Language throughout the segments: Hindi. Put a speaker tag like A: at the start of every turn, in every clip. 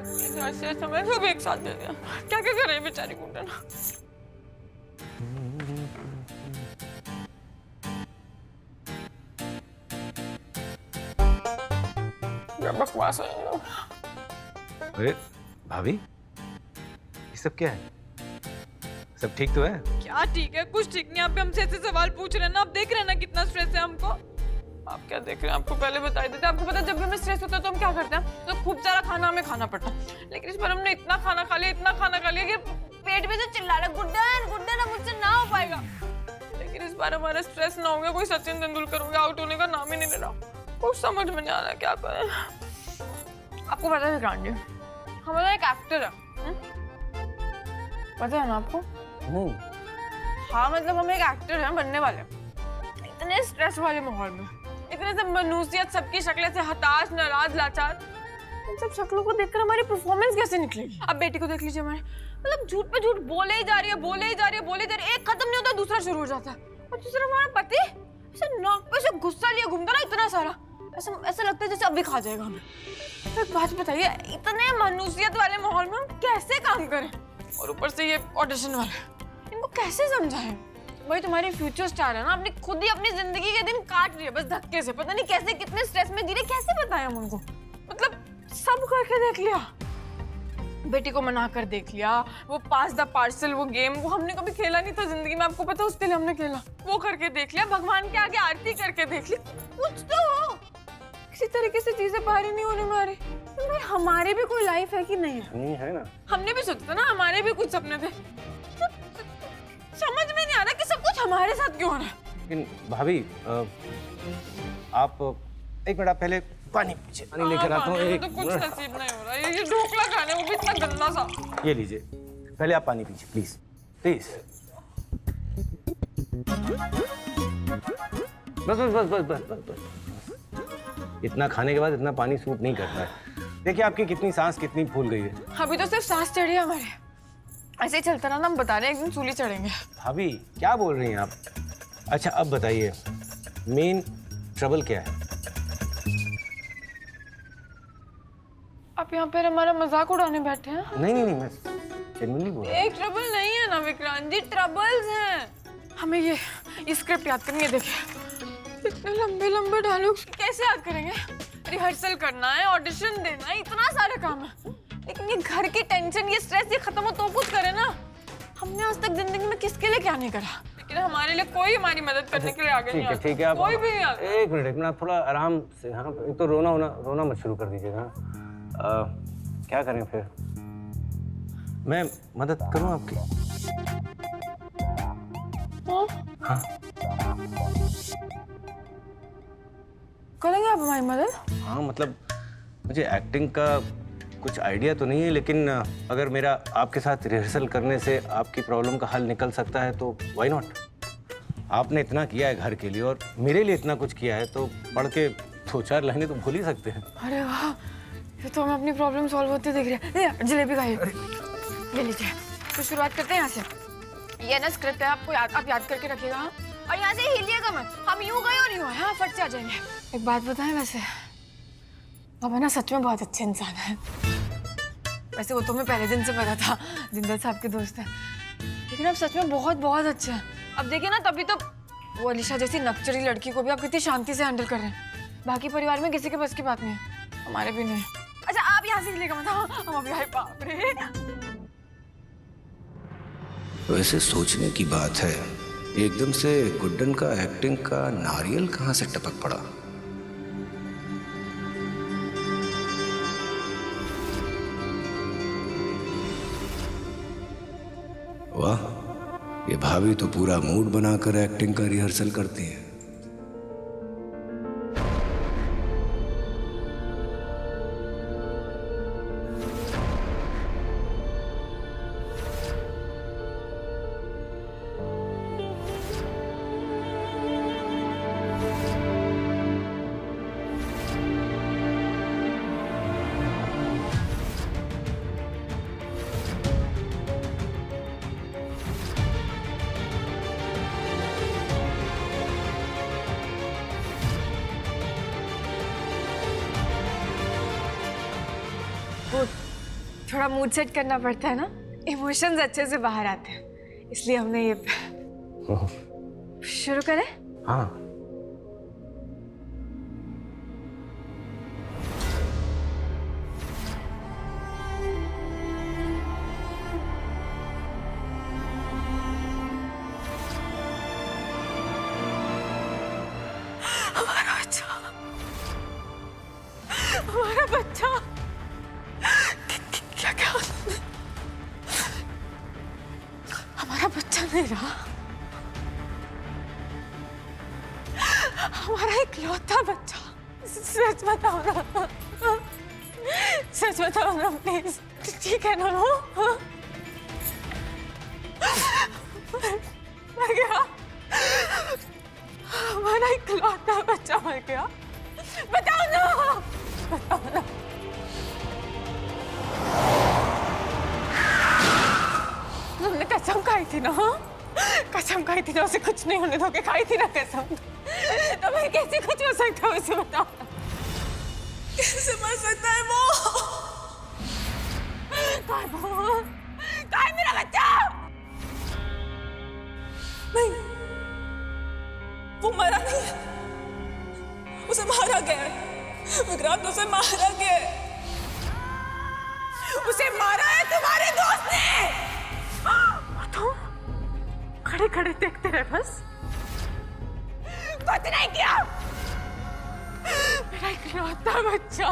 A: ऐसे समय सब एक साथ दे दिया, क्या क्या करे बेचारी गुंडन। क्या बकवास है ये लोग।
B: अरे भाभी, ये सब क्या है? सब ठीक तो है?
A: क्या ठीक है, कुछ ठीक नहीं। आप भी हमसे ऐसे सवाल पूछ रहे हैं ना, आप देख रहे हैं ना कितना स्ट्रेस है हमको। आप क्या देख रहे हैं, आपको पहले बता ही देते। आपको पता है जब भी हमें स्ट्रेस होता है तो हम क्या करते हैं, तो खूब सारा खाना हमें खाना पड़ता है। लेकिन इस बार हमने इतना खाना खा लिया, इतना खाना खा लिया कि पेट में से चिल्ला रहा गुड्डन गुड्डन, अब मुझसे ना हो पाएगा। लेकिन इस बार हमारा स्ट्रेस ना हो गया, कोई सचिन तेंदुलकर हो गया, आउट होने का नाम ही नहीं ले रहा। कुछ समझ में नहीं आ रहा क्या करें। आपको पता है विक्रांत जी, हमारा एक एक्टर है, पता है ना आपको? हाँ मतलब हम एक एक्टर हैं, बनने वाले। इतने स्ट्रेस वाले माहौल में, इतने सब मनुष्यत, सबकी शक्लें से हताश, नाराज, लाचार, इन सब शक्लों को देखकर हमारी परफॉर्मेंस कैसे निकलेगी? अब बेटी को देख लीजिए हमारे, मतलब झूठ पे झूठ बोले ही जा रही है, बोले ही जा रही है, बोले ही जा रही है। एक खत्म नहीं होता दूसरा शुरू हो जाता है। और दूसरा हमारा पति ऐसे नाक पे से गुस्सा लिए घूमता ना इतना सारा, ऐसा लगता है जैसे अभी खा जाएगा हमें। तो एक बात बताइए, इतने मनुष्यत वाले माहौल में हम कैसे काम करें? और ऊपर से ये ऑडिशन वाले, इनको कैसे समझाएं? भाई तुम्हारी फ्यूचर स्टार है ना, अपनी खुद ही अपनी जिंदगी के दिन काट रही है बस धक्के से। पता नहीं कैसे, कितने स्ट्रेस में जी रही, कैसे बताएं हम उनको? मतलब सब करके देख लिया, बेटी को मना कर देख लिया, वो पास द पार्सल, वो गेम, वो हमने कभी खेला नहीं था जिंदगी में, आपको पता, उसके लिए हमने खेला, वो करके देख लिया, भगवान के आगे आरती करके देख ली, कुछ तो हो। किसी तरीके से चीजें बाहर ही नहीं होने में आ रही। तो भाई हमारी भी कोई लाइफ है कि नहीं है?
B: नहीं है ना।
A: हमने भी सोचा था ना, हमारे भी कुछ सपने थे। समझ में नहीं आ रहा कि सब कुछ हमारे साथ क्यों हो रहा है।
B: लेकिन भाभी, आप एक मिनट, आप पहले पानी पीछे, पानी लेकर आता हूँ।
A: तो कुछ नसीब नहीं हो रहा है, ये ढोकला खाने, वो भी इतना गंदा सा।
B: ये लीजिए, पहले आप पानी पीजिए प्लीज प्लीज। बस बस बस बस बस बस बस। इतना खाने के बाद इतना पानी सूट नहीं करता है। देखिए आपकी कितनी सांस कितनी फूल गई है।
A: अभी तो सिर्फ सांस चढ़ी है हमारे, ऐसे ही चलता रहा ना, हम बता रहे हैं एक दिन सूली चढ़ेंगे।
B: भाभी क्या बोल रही हैं आप? अच्छा अब बताइए, मेन ट्रबल क्या है?
A: आप यहाँ पर हमारा मजाक उड़ाने बैठे हैं?
B: नहीं नहीं नहीं, मैं जेन्युइनली बोल रहा हूँ।
A: एक ट्रबल नहीं है ना विक्रांत जी, ट्रबल्स हैं। हमें ये स्क्रिप्ट याद करनी है। देखिए इतने लंबे लंबे डायलॉग्स कैसे याद करेंगे? रिहर्सल करना है, ऑडिशन देना है, इतना सारा काम है। लेकिन ये घर की टेंशन, ये स्ट्रेस, ये खत्म हो तो कुछ करे ना। हमने आज तक जिंदगी में किसके लिए क्या नहीं करा, लेकिन हमारे लिए कोई हमारी मदद करने के लिए आगे नहीं आता।
B: ठीक है, आप
A: कोई भी नहीं आता।
B: एक मिनट थोड़ा आराम से। हाँ, एक तो रोना मत शुरू कर दीजिएगा। क्या करें फिर? मैं मदद करूं आपकी? हाँ
A: करेंगे आप हमारी मदद?
B: हाँ मतलब मुझे एक्टिंग का कुछ आइडिया तो नहीं है, लेकिन अगर मेरा आपके साथ रिहर्सल करने से आपकी प्रॉब्लम का हल निकल सकता है तो व्हाई नॉट। आपने इतना किया है घर के लिए और मेरे लिए इतना कुछ किया है, तो पढ़ के 2-4 लाइनें तो भूल ही सकते हैं।
A: अरे वाह, ये तो हम अपनी प्रॉब्लम सॉल्व होते देख रहे हैं। जलेबी खाइए, ले लीजिए। तो शुरुआत करते हैं यहाँ से। ये ना स्क्रिप्ट है, आप याद करके रखिएगा। हाँ? और यहाँ से हिलिएगा मत, हम यूं गए और यूं आए, हाँ फट से आ जाएंगे। एक बात बताएं, वैसे अब है ना सच में बहुत अच्छे इंसान है। वैसे वो तो मैं पहले दिन से पता था, जिंदल साहब के दोस्त हैं, लेकिन अब सच में बहुत बहुत अच्छे हैं। अब देखिए ना, तभी तो वो अलीशा जैसी नकचरी लड़की को भी आप कितनी शांति से हैंडल कर रहे हैं। बाकी परिवार में किसी के बस की बात नहीं है, हमारे भी नहीं। अच्छा आप यहाँ से हिलिएगा मत, हाँ हम अभी आए। बाप रे,
C: वैसे सोचने की बात है, एकदम से गुड्डन का एक्टिंग का नारियल कहाँ से टपक पड़ा? वाह, ये भाभी तो पूरा मूड बनाकर एक्टिंग का रिहर्सल करती है।
A: थोड़ा मूड सेट करना पड़ता है ना, इमोशंस अच्छे से बाहर आते हैं, इसलिए हमने ये शुरू करें।
B: हाँ।
A: हमारा बच्चा क्या क्या हमारा बच्चा नहीं रहा, हमारा इकलौता बच्चा। सच बताओ ना, सच बताओ ना प्लीज, ठीक है ना? वो मर गया, हमारा इकलौता बच्चा मर गया। बताओ ना, बताओ ना। तुमने कसम खाई थी ना? कसम खाई थी ना, उसे कुछ नहीं होने दोगे, खाई थी ना कसम। तो मैं कैसे कुछ हो सकता है उसे बताओ। कैसे मर सकता है वो? कहाँ है मेरा बच्चा? नहीं, वो मरा नहीं है, उसे मारा गया है। विक्रांत, उसे मारा गया है। उसे मारा है तुम्हारे दोस्त ने। तुम खड़े खड़े देखते रहे बस, कुछ नहीं किया। मेरा इकलौता बच्चा,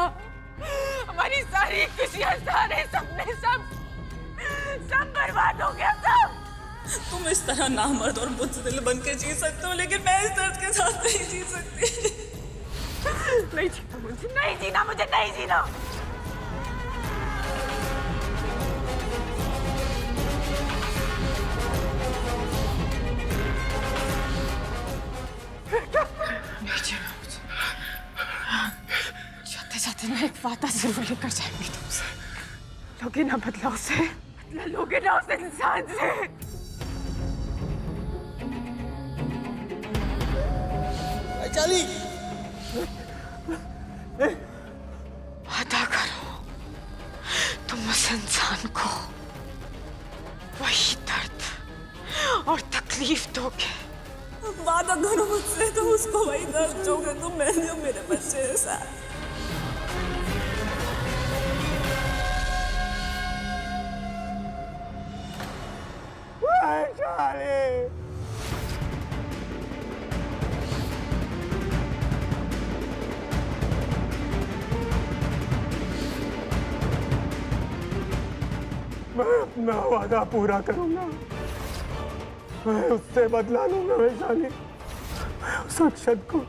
A: हमारी सारी खुशियां, सारे सपने, सब बर्बाद हो गया। सब
D: तुम इस तरह नामर्द और बुज़दिल बन के जी सकते हो, लेकिन मैं इस दर्द के साथ नहीं जी सकती।
A: नहीं जीना मुझे, नहीं जीना मुझे, नहीं जीना। नहीं जीना मुझे। जाते जाते मैं एक वादा जरूर लेकर जाएंगी तुमसे। लोगे ना बदला उसे, बदला लोगे ना उस इंसान से।
D: चली
A: वादा करो तुम उस इंसान को वही दर्द और तकलीफ दोगे।
D: वादा करो मुझसे, तुम उसको वही दर्द दोगे तुम मैंने मेरे बच्चे के साथ।
E: मैं अपना वादा पूरा करूंगा, मैं उससे बदला लूंगा वैशाली। मैं उस अक्षत को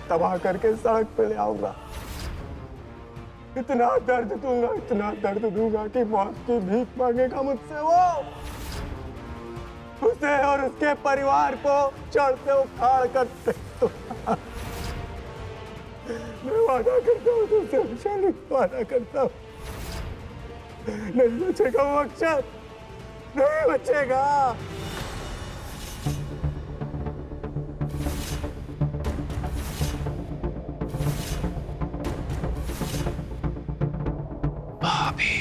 E: तबाह करके सड़क पे ले आऊंगा। इतना दर्द दूंगा कि मौत की भीख मांगेगा मुझसे वो। उसे और उसके परिवार को चढ़ते उखाड़ कर फेंक दूंगा। मैं वादा करता हूँ तुमसे वैशाली, वादा करता हूँ। नहीं बचेगा वो अक्षत, नहीं बचेगा।
C: भाभी,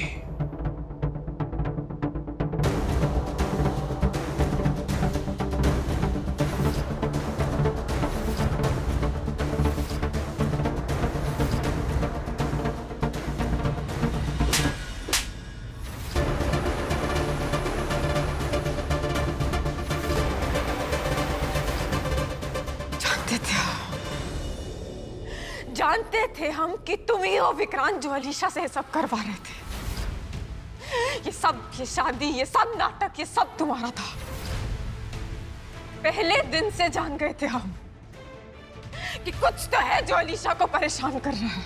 A: जानते थे हम कि तुम ही हो विक्रांत जो अलीशा से सब करवा रहे थे। ये सब, ये शादी, ये सब नाटक, ये सब तुम्हारा था। पहले दिन से जान गए थे हम कि कुछ तो है जो अलीशा को परेशान कर रहा है,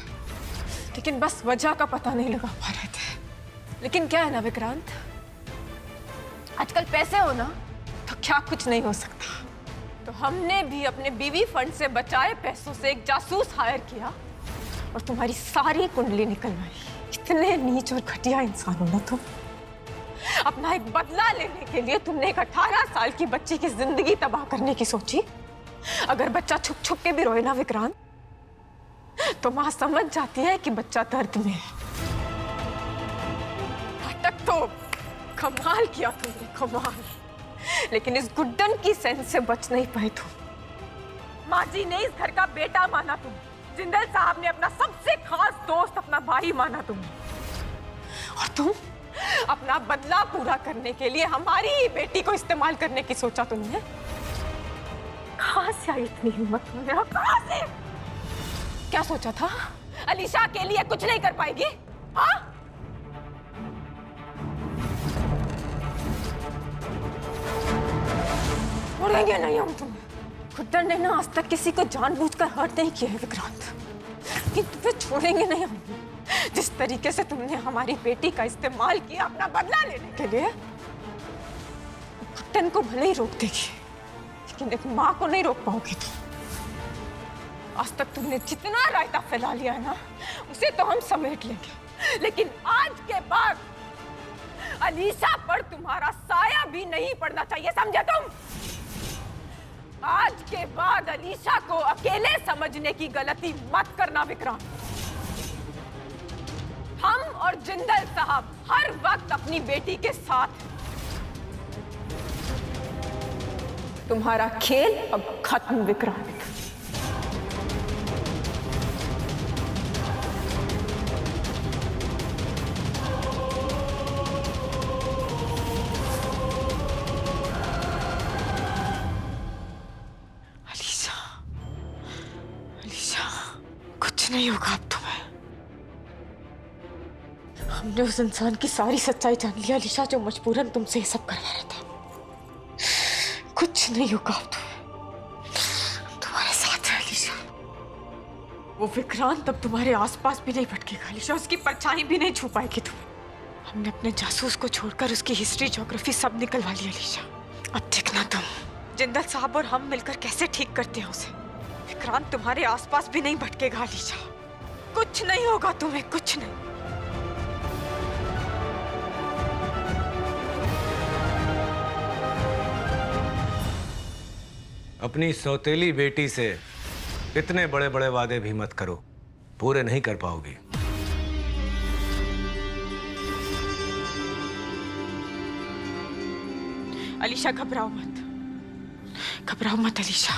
A: लेकिन बस वजह का पता नहीं लगा पा रहे थे। लेकिन क्या है ना विक्रांत, आजकल पैसे हो ना तो क्या कुछ नहीं हो सकता। तो हमने भी अपने बीवी फंड से बचाए पैसों से एक जासूस हायर किया और तुम्हारी सारी कुंडली निकलवाई। इतने नीच और घटिया इंसान हो ना तुम। अपना एक बदला लेने के लिए तुमने एक 18 साल की बच्ची की जिंदगी तबाह करने की सोची। अगर बच्चा छुप छुप के भी रोए ना विक्रांत, तो मां समझ जाती है कि बच्चा दर्द में है। तो कमाल किया तुमने, कमाल। लेकिन इस गुड्डन की सेंस से बच नहीं पाए तुम। माँ जी ने इस घर का बेटा माना तुम, जिंदल साहब ने अपना सबसे खास दोस्त, अपना भाई माना तुम, और तुम अपना बदला पूरा करने के लिए हमारी ही बेटी को इस्तेमाल करने की सोचा तुमने। कहां से आई इतनी हिम्मत तुम्हें? कहां से? क्या सोचा था? अलीशा के लिए कुछ नहीं कर पाएगी? हाँ? छोड़ेंगे नहीं हम तुम्हें। गुड्डन ने ना आज तक किसी को जानबूझकर हर्ट नहीं किया है विक्रांत, लेकिन तुम्हें छोड़ेंगे नहीं हम। जिस तरीके से तुमने हमारी बेटी का इस्तेमाल किया अपना बदला लेने के लिए, गुड्डन को भले ही रोक देगी, लेकिन एक माँ को नहीं रोक पाओगी तुम। आज तक तुमने जितना रायता फैला लिया है ना, उसे तो हम समेट लेंगे, लेकिन आज के बाद अलीशा पर तुम्हारा साया भी नहीं पड़ना चाहिए, समझे तुम? आज के बाद अलीशा को अकेले समझने की गलती मत करना विक्रांत। हम और जिंदल साहब हर वक्त अपनी बेटी के साथ। तुम्हारा खेल अब खत्म विक्रांत। अलीशा, अलीशा, कुछ नहीं होगा अब तुम्हें। हमने उस इंसान की सारी सच्चाई जान लिया अलीशा, जो मजबूरन तुमसे ये सब करवा रहा था। कुछ नहीं होगा अब तुम्हारे साथ है अलीशा। वो विक्रांत अब तुम्हारे आसपास भी नहीं भटकेगा अलीशा, उसकी परछाई भी नहीं छू पाएगी तुम्हें। हमने अपने जासूस को छोड़कर उसकी हिस्ट्री, ज्योग्राफी सब निकलवा ली अलीशा। अब देखना तुम, जिंदल साहब और हम मिलकर कैसे ठीक करते हैं उसे। विक्रांत तुम्हारे आसपास भी नहीं भटकेगा अलीशा। कुछ नहीं होगा तुम्हें, कुछ नहीं।
B: अपनी सौतेली बेटी से इतने बड़े बड़े वादे भी मत करो, पूरे नहीं कर पाओगी।
A: अलीशा घबराओ मत, घबराओ मत अलीशा।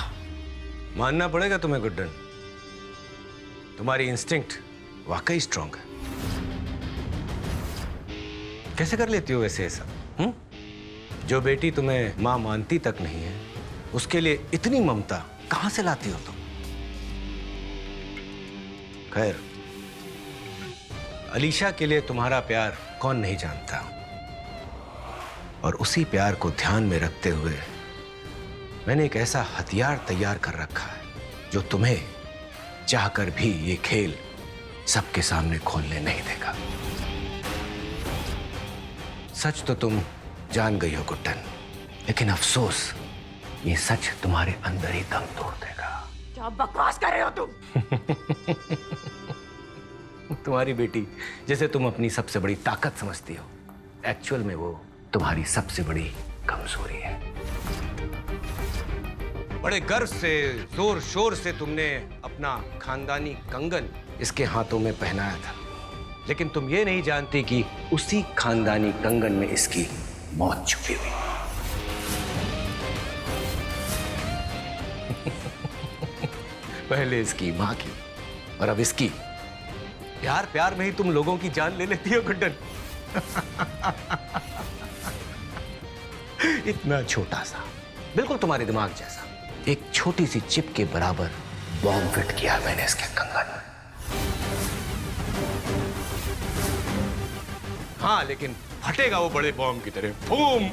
B: मानना पड़ेगा तुम्हें गुड्डन, तुम्हारी इंस्टिंक्ट वाकई स्ट्रांग है। कैसे कर लेती हो वैसे ऐसा? जो बेटी तुम्हें मां मानती तक नहीं है, उसके लिए इतनी ममता कहां से लाती हो तुम? खैर, अलीशा के लिए तुम्हारा प्यार कौन नहीं जानता, और उसी प्यार को ध्यान में रखते हुए मैंने एक ऐसा हथियार तैयार कर रखा है जो तुम्हें चाहकर भी ये खेल सबके सामने खोलने नहीं देगा। सच तो तुम जान गई हो गुड्डन, लेकिन अफसोस ये सच तुम्हारे अंदर ही दम तोड़ देगा।
A: क्या बकवास कर रहे हो तुम?
B: तुम्हारी बेटी जैसे तुम अपनी सबसे बड़ी ताकत समझती हो, एक्चुअल में वो तुम्हारी सबसे बड़ी कमजोरी है। बड़े गर्व से, जोर शोर से तुमने अपना खानदानी कंगन इसके हाथों में पहनाया था, लेकिन तुम ये नहीं जानती कि उसी खानदानी कंगन में इसकी मौत छुपी हुई। पहले इसकी मां की और अब इसकी। प्यार प्यार में ही तुम लोगों की जान ले लेती हो गुड्डन। इतना छोटा सा, बिल्कुल तुम्हारे दिमाग जैसा, एक छोटी सी चिप के बराबर बॉम्ब फिट किया मैंने इसके कंगन में। हाँ, लेकिन फटेगा वो बड़े बॉम्ब की तरह, बूम।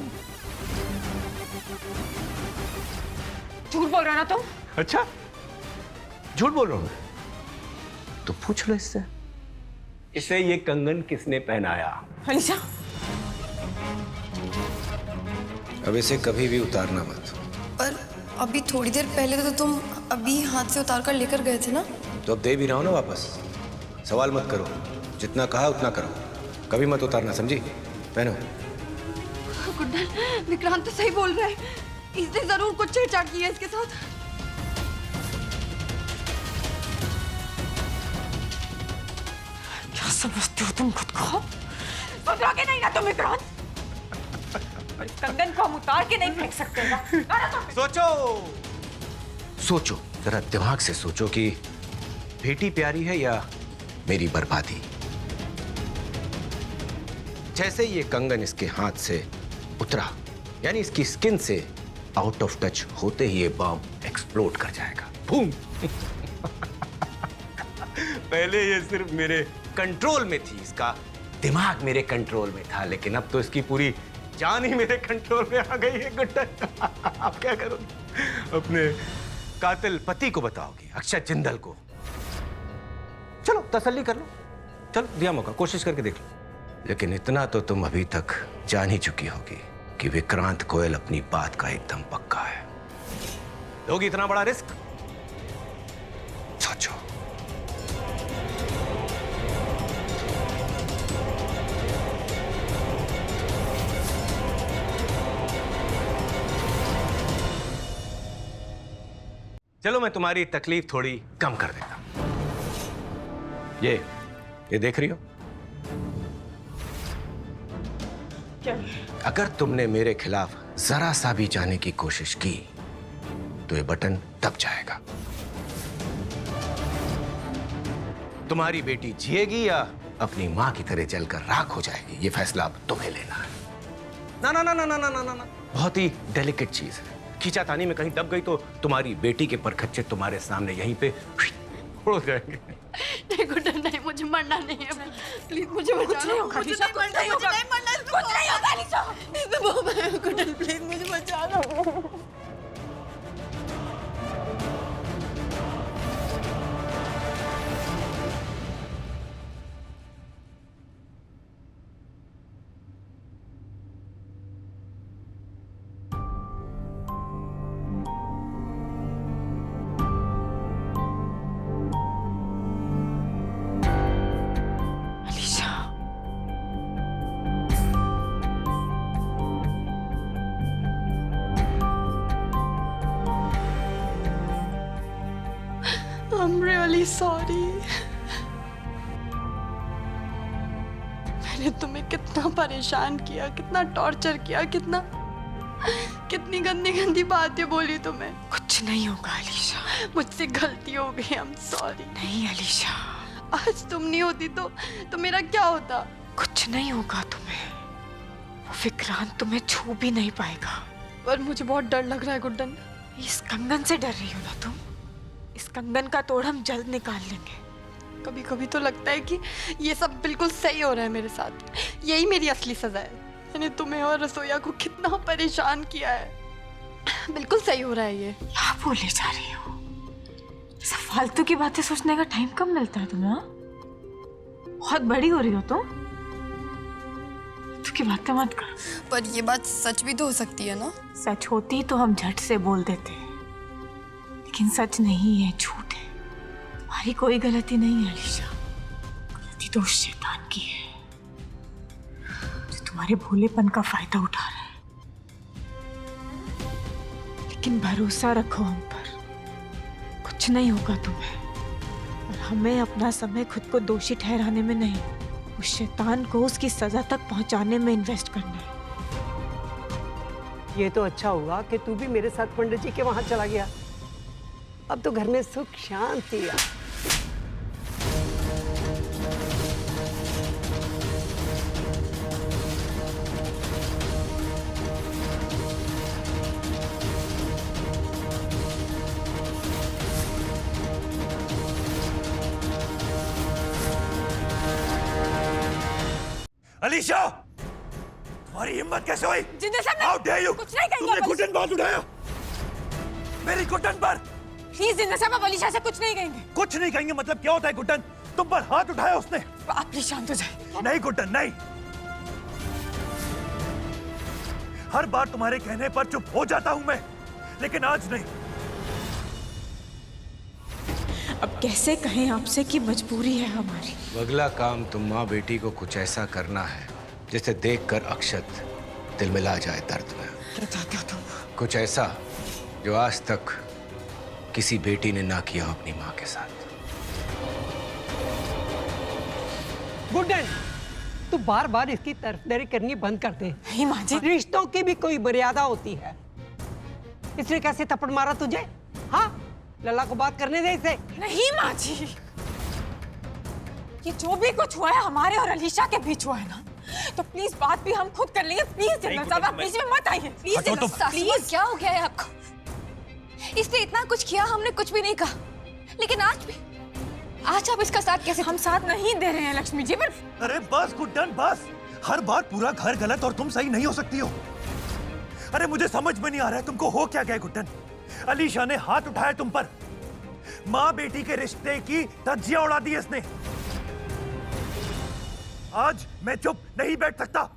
A: झूठ बोल रहे हो ना तुम?
B: अच्छा, झूठ बोल रहा हूं? तो पूछ लो इससे, इसे ये कंगन किसने पहनाया?
A: अलीशा,
C: अब इसे कभी भी उतारना मत।
F: पर अभी थोड़ी देर पहले तो तुम अभी हाथ से उतार कर लेकर गए थे ना।
C: तो अब दे भी रहा हूं ना वापस। सवाल मत करो, जितना कहा उतना करो, कभी मत उतारना, समझी? पहनो।
F: गुड्डन, विक्रांत तो सही बोल रहा है, इसने जरूर कुछ छेड़छाड़ की है इसके साथ।
A: क्या समझते हो तुम खुद को? सुधरोगे नहीं ना तुम विक्रांत? और इस कंगन को हम उतार के नहीं फेंक सकते ना?
B: सोचो सोचो, जरा दिमाग से सोचो कि बेटी प्यारी है या मेरी बर्बादी। जैसे ये कंगन इसके हाथ से उतरा, यानी इसकी स्किन से आउट ऑफ टच होते ही ये बम एक्सप्लोड कर जाएगा। बूम। पहले ये सिर्फ मेरे कंट्रोल में थी, इसका दिमाग मेरे कंट्रोल में था, लेकिन अब तो इसकी पूरी जान ही मेरे कंट्रोल में आ गई है। गुड्डन, आप क्या करोगे? अपने कातिल पति को बताओगी, अक्षत जिंदल को? चलो तसल्ली कर लो, चलो दिया मौका, कोशिश करके देख लो। लेकिन इतना तो तुम अभी तक जान ही चुकी होगी कि विक्रांत गोयल अपनी बात का एकदम पक्का है। लोगी इतना बड़ा रिस्क? सोचो। चलो मैं तुम्हारी तकलीफ थोड़ी कम कर देता हूं। ये देख रही हो?
A: क्या?
B: अगर तुमने मेरे खिलाफ जरा सा भी जाने की कोशिश की तो ये बटन दब जाएगा। तुम्हारी बेटी जिएगी या अपनी मां की तरह जलकर राख हो जाएगी, ये फैसला अब तुम्हें लेना है। ना ना ना ना ना ना ना ना, बहुत ही डेलिकेट चीज है। खींचातानी में कहीं दब गई तो तुम्हारी बेटी के परखच्चे तुम्हारे सामने यहीं पे उड़ जाएंगे।
F: नहीं गुड्डन, नहीं, मुझे मरना नहीं है। प्लीज मुझे बचा लो।
A: कुछ नहीं होगा,
F: मुझे नहीं मरना, मुझे नहीं मरना। कुछ नहीं होगा अलीशा। गुड्डन प्लीज मुझे बचा लो। I'm really sorry. मैंने तुम्हें कितना परेशान किया, कितना टॉर्चर किया, कितनी गंदी गंदी बातें बोली तुम्हें। कुछ नहीं होगा अलीशा, मुझसे गलती हो गई। I'm sorry। नहीं अलीशा, आज तुम नहीं होती तो मेरा क्या होता? कुछ नहीं होगा तुम्हें, वो विक्रांत तुम्हें छू भी नहीं पाएगा। पर मुझे बहुत डर लग रहा है गुड्डन। इस कंगन से डर रही हो ना तुम? इस कंगन का तोड़ हम जल्द निकाल लेंगे। कभी कभी तो लगता है कि ये सब बिल्कुल सही हो रहा है मेरे साथ। यही मेरी असली सजा है। मैंने तुम्हें और रसोइया को कितना परेशान किया है। बिल्कुल सही हो रहा है ये।
A: क्या बोले जा रही हो? सब फालतू की बातें सोचने का टाइम कब मिलता है तुम्हें? बहुत बड़ी हो रही हो तुम। की बातें मत कर।
F: पर ये बात सच भी तो हो सकती है ना?
A: सच होती तो हम झट से बोल देते, लेकिन सच नहीं है, झूठ है। तुम्हारी कोई गलती नहीं है अलीशा, गलती तो उस शैतान की है जो तुम्हारे भोलेपन का फायदा उठा रहा है। लेकिन भरोसा रखो हम पर, कुछ नहीं होगा तुम्हें। और हमें अपना समय खुद को दोषी ठहराने में नहीं, उस शैतान को उसकी सजा तक पहुंचाने में इन्वेस्ट करना है।
G: ये तो अच्छा हुआ कि तू भी मेरे साथ पंडित जी के वहां चला गया। अब तो घर में सुख शांति आ।
E: अलीशा, तुम्हारी हिम्मत कैसे हुई?
A: जिंदे साहब,
E: How dare you?
A: कुछ नहीं कहेंगे।
E: तुमने घुटन बात उठाया मेरी घुटन पर।
A: प्लीज जिंदे साहब, आप अलीशा से कुछ नहीं कहेंगे।
E: कुछ नहीं कहेंगे मतलब क्या होता है घुटन? तुम पर हाथ उठाया उसने।
A: आप प्लीज शांत हो जाए।
E: नहीं घुटन, नहीं। हर बार तुम्हारे कहने पर चुप हो जाता हूं मैं, लेकिन आज नहीं।
A: अब कैसे कहें आपसे कि मजबूरी है हमारी।
B: अगला काम तुम माँ बेटी को कुछ ऐसा करना है जिसे देखकर अक्षत दिल मिला जाए दर्द में।
A: क्या चाहते हो तुम?
B: कुछ ऐसा जो आज तक किसी बेटी ने ना किया अपनी माँ के साथ।
G: गुड्डन, तू बार बार इसकी तरफदारी करनी बंद कर दे।
A: नहीं माँ जी,
G: रिश्तों की भी कोई मर्यादा होती है। इसने कैसे थप्पड़ मारा तुझे? हाँ, लल्ला को बात करने दे इसे।
A: नहीं माँ जी, ये जो भी कुछ हुआ है हमारे और अलीशा के बीच हुआ है ना, तो प्लीज बात भी हम खुद कर लेंगे। प्लीज जनरल साहब, आप बीच में मत आइए। प्लीज जनरल साहब,
H: प्लीज। क्या हो गया है आपको? इसने इतना कुछ किया, हमने कुछ भी नहीं कहा, लेकिन आज आप इसका साथ कैसे?
A: हम साथ नहीं दे रहे हैं लक्ष्मी जी, पर
E: अरे बस गुड्डन बस। हर बार पूरा घर गलत और तुम सही नहीं हो सकती हो। अरे मुझे समझ में नहीं आ रहा है तुमको हो क्या गया गुड्डन। अलीशा ने हाथ उठाया तुम पर, माँ बेटी के रिश्ते की धज्जियां उड़ा दी इसने। आज मैं चुप नहीं बैठ सकता।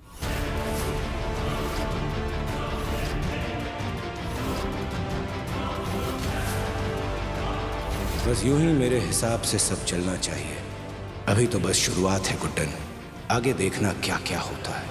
C: बस यूं ही मेरे हिसाब से सब चलना चाहिए। अभी तो बस शुरुआत है गुड्डन, आगे देखना क्या क्या होता है।